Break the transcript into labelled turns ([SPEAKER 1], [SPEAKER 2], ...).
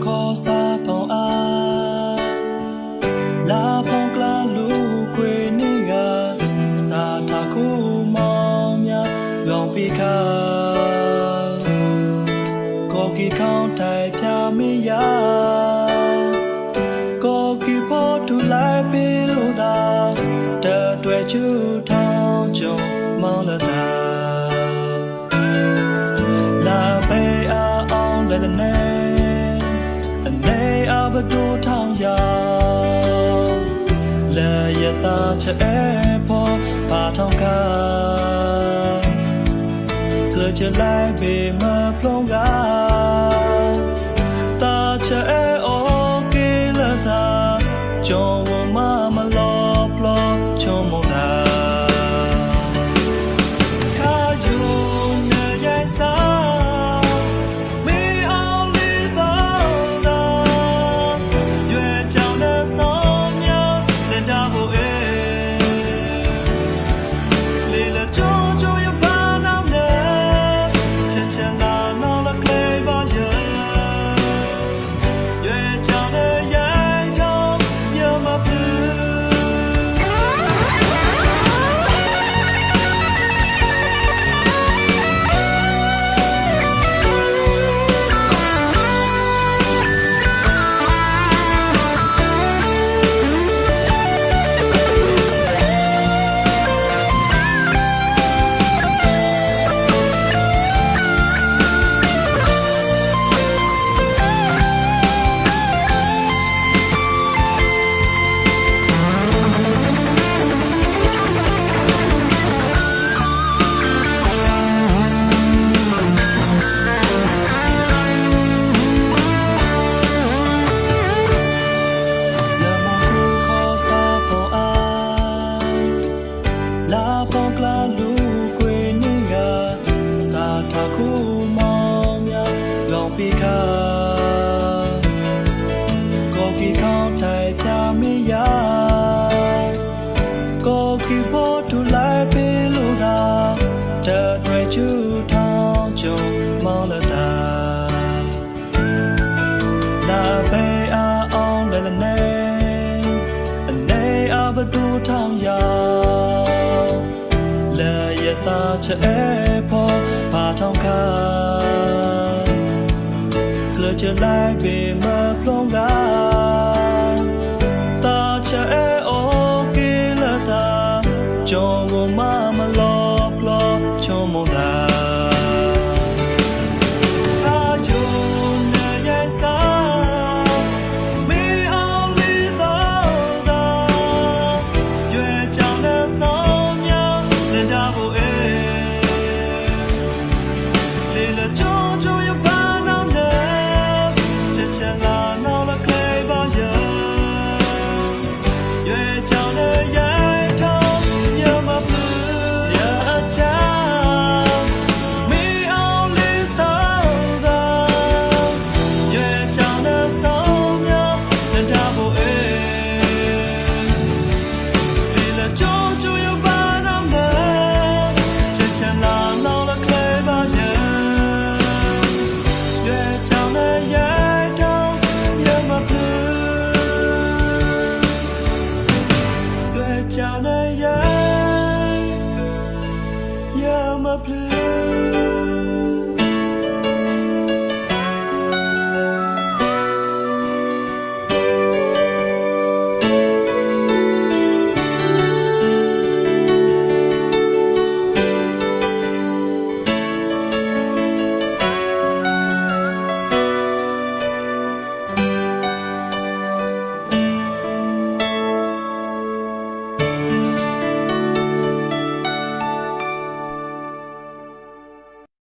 [SPEAKER 1] ခေါ်စားပေါင်းအားလာပေါင်းကလာလူကွေနေကစာတာခုမောင်များရောင်ပိခါကိုကီခေါင်းတိုင်ပြမေးရကိုကီဖို့တူလိုက်ပြီးလို့သာတတွေ့ချူထောင်းကြုံမောင်းလာတာလာပေအောင်လည်းနဲ့အနေအဘဒူထောင်းရလဲရတာချဲပေါ်ပါထောင်းကကလချလိုက်ပေမပလုံးကတာချဲโอเคလာသာကြုံမမလောပလောချုံမလာပေါင်းကလာလူကွေနေကစာတာခုမောင်များလောင်ပိခါကိုကီခေါင်းတိုင်ပြမေးရကိုကီဖို့တူလိုက်ပြီးလို့သာတတွေ့ချူထောင်းကြုံမောင်းလာတာလာပေအောင်လည်းနဲ့အနေအဘဒူထောင်းရတာချဲပေါ်ပါထောင်းခါကလချလိုက်ပေမပလုံးကတာချဲโอเคလာသာကြုံ